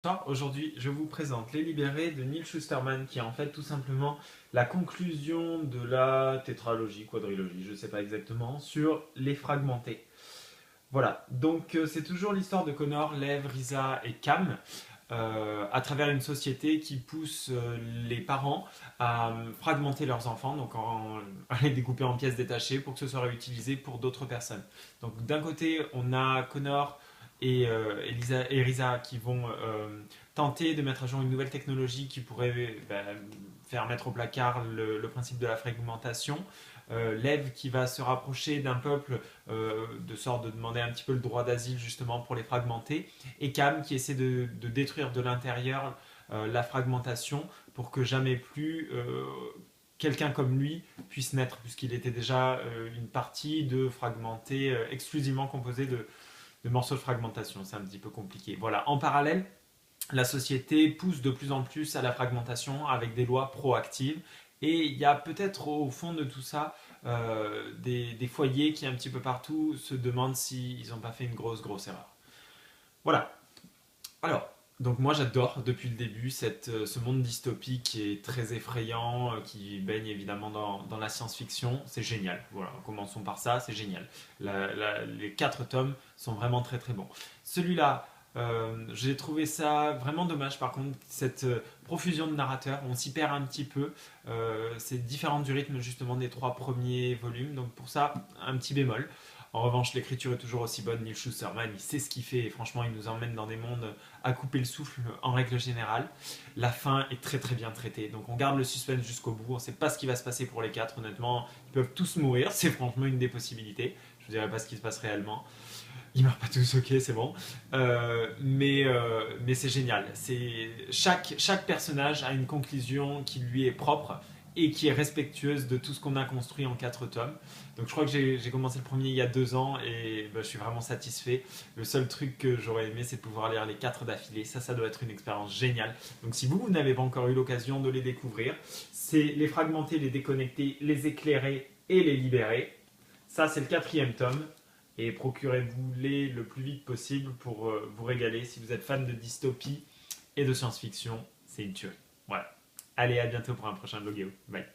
Bonsoir, aujourd'hui je vous présente Les Libérés de Neil Shusterman qui est en fait tout simplement la conclusion de la tétralogie, quadrilogie, je ne sais pas exactement, sur les fragmentés. Voilà, donc c'est toujours l'histoire de Connor, Lev, Risa et Cam à travers une société qui pousse les parents à fragmenter leurs enfants, donc à les découper en pièces détachées pour que ce soit réutilisé pour d'autres personnes. Donc d'un côté, on a Connor et Risa qui vont tenter de mettre à jour une nouvelle technologie qui pourrait faire mettre au placard le principe de la fragmentation. Lev qui va se rapprocher d'un peuple de sorte de demander un petit peu le droit d'asile justement pour les fragmenter, et Cam qui essaie de détruire de l'intérieur la fragmentation pour que jamais plus quelqu'un comme lui puisse naître, puisqu'il était déjà une partie de fragmenté exclusivement composée de morceaux de fragmentation. C'est un petit peu compliqué. Voilà. En parallèle, la société pousse de plus en plus à la fragmentation avec des lois proactives. Et il y a peut-être au fond de tout ça des foyers qui un petit peu partout se demandent s'ils n'ont pas fait une grosse erreur. Voilà. Alors, donc moi j'adore depuis le début ce monde dystopique qui est très effrayant, qui baigne évidemment dans la science-fiction. C'est génial. Voilà, commençons par ça, c'est génial. Les quatre tomes sont vraiment très bons. Celui-là, j'ai trouvé ça vraiment dommage par contre, cette profusion de narrateurs, on s'y perd un petit peu. C'est différent du rythme justement des trois premiers volumes, donc pour ça, un petit bémol. En revanche, l'écriture est toujours aussi bonne. Neil Shusterman, il sait ce qu'il fait et franchement, il nous emmène dans des mondes à couper le souffle en règle générale. La fin est très bien traitée, donc on garde le suspense jusqu'au bout. On ne sait pas ce qui va se passer pour les quatre, honnêtement. Ils peuvent tous mourir, c'est franchement une des possibilités. Je ne dirais pas ce qui se passe réellement. Ils meurent pas tous, ok, c'est bon. Mais c'est génial. Chaque personnage a une conclusion qui lui est propre et qui est respectueuse de tout ce qu'on a construit en quatre tomes. Donc je crois que j'ai commencé le premier il y a 2 ans et je suis vraiment satisfait. Le seul truc que j'aurais aimé, c'est de pouvoir lire les quatre d'affilée. Ça doit être une expérience géniale. Donc si vous n'avez pas encore eu l'occasion de les découvrir, c'est les fragmenter, les déconnecter, les éclairer et les libérer. Ça, c'est le quatrième tome. Et procurez-vous-les le plus vite possible pour vous régaler. Si vous êtes fan de dystopie et de science-fiction, c'est une tuerie. Voilà. Allez, à bientôt pour un prochain Logéo. Bye.